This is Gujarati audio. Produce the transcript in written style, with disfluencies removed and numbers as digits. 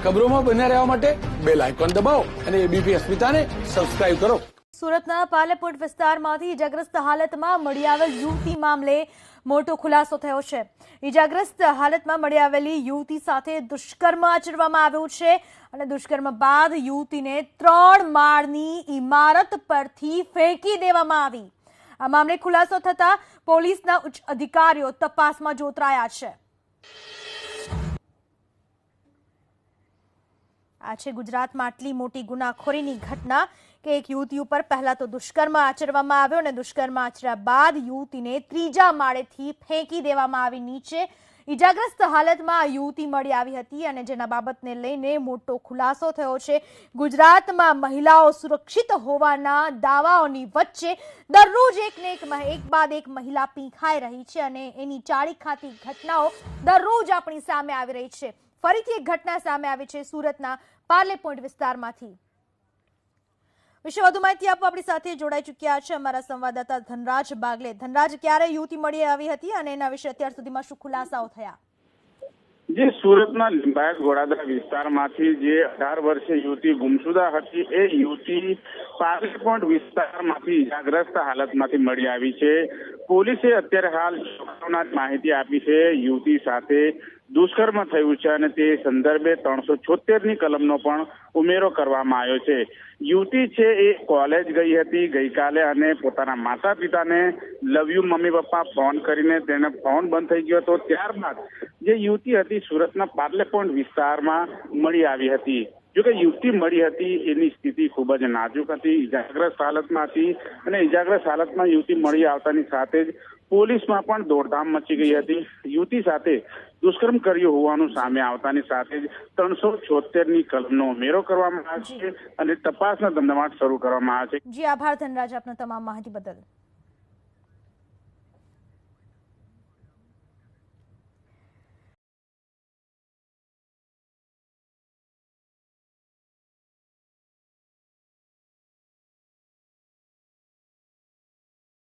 ખબરોમાં બન્યા રહેવા માટે બેલ આઇકોન દબાવો અને એબીપી અસ્મિતાને સબસ્ક્રાઇબ કરો। સુરતના પાલેપોર્ટ વિસ્તારમાંથી ઇજાગ્રસ્ત હાલતમાં મળી આવેલ યુવતી મામલે મોટો ખુલાસો થયો છે। ઇજાગ્રસ્ત હાલતમાં મળી આવેલી યુવતી સાથે દુષ્કર્મ આચરવામાં આવ્યું છે અને દુષ્કર્મ બાદ યુવતીને 3 માળની ઇમારત પરથી ફેંકી દેવામાં આવી। આ મામલે ખુલાસો થતા પોલીસના ઉચ્ચ અધિકારીઓ તપાસમાં જોતરાયા છે। આ છે ગુજરાતમાં આટલી મોટી ગુનાખોરીની ઘટના કે એક યુવતી ઉપર પહેલા તો દુષ્કર્મ આચરવામાં આવ્યો અને દુષ્કર્મ આચર્યા બાદ યુવતીને 3જા માળેથી ફેંકી દેવામાં આવી નીચે। ઇજાગ્રસ્ત હાલતમાં આ યુવતી મળી આવી હતી અને જેના બાબતને લઈને મોટો ખુલાસો થયો છે। ગુજરાતમાં મહિલાઓ સુરક્ષિત હોવાના દાવાઓની વચ્ચે દરરોજ એક બાદ એક મહિલા પીંખાઈ રહી છે અને એની ચાળી ખાતી ઘટનાઓ દરરોજ આપણી સામે આવી રહી છે। ફરીથી એક ઘટના સામે આવી છે સુરતના પાર્લેપોર્ટ વિસ્તારમાંથી। વિશે વધુ માહિતી આપવા આપણી સાથે જોડાઈ ચૂક્યા છે અમારા સંવાદદાતા ધનરાજ બાગલે। ધનરાજ, ક્યારે યુવતી મળી આવી હતી અને એના વિશે અત્યાર સુધીમાં શું ખુલાસાઓ થયા? જે સુરતના લિંબાયત ગોળાદરા વિસ્તારમાંથી જે 18 વર્ષીય યુવતી ગુમસુદા હતી એ યુવતી પાર્લેપોર્ટ વિસ્તારમાંથી ઇજાગ્રસ્ત હાલતમાંથી મળી આવી છે। પોલીસે અત્યારે હાલ માહિતી આપી છે યુવતી સાથે દુષ્કર્મ થયું છે અને તે સંદર્ભે 376ની કલમનો પણ ઉમેરો કરવામાં આવ્યો છે। યુવતી છે એ કોલેજ ગઈ હતી ગઈકાલે અને પોતાના માતા પિતાને love you mummy papa phone કરીને તેને ફોન બંધ થઈ ગયો હતો। ત્યારબાદ જે યુવતી હતી સુરતના પાર્લેપોર્ટ વિસ્તારમાં મળી આવી હતી। જોકે યુવતી મળી હતી એની સ્થિતિ ખૂબ જ નાજુક હતી, ઇજાગ્રસ્ત હાલતમાં હતી અને ઇજાગ્રસ્ત હાલતમાં યુવતી મળી આવતાની સાથે જ પોલીસમાં પણ દોડધામ મચી ગઈ હતી। યુવતી સાથે દુષ્કર્મ કર્યું હોવાનું સામે આવતાની સાથે જ 376ની કલમનો ઉમેરો કરવામાં આવ્યો છે અને તપાસના ધમધમાટ શરૂ કરવામાં આવ્યો છે। જી આભાર ધનરાજ, આપના તમામ માહિતી બદલ।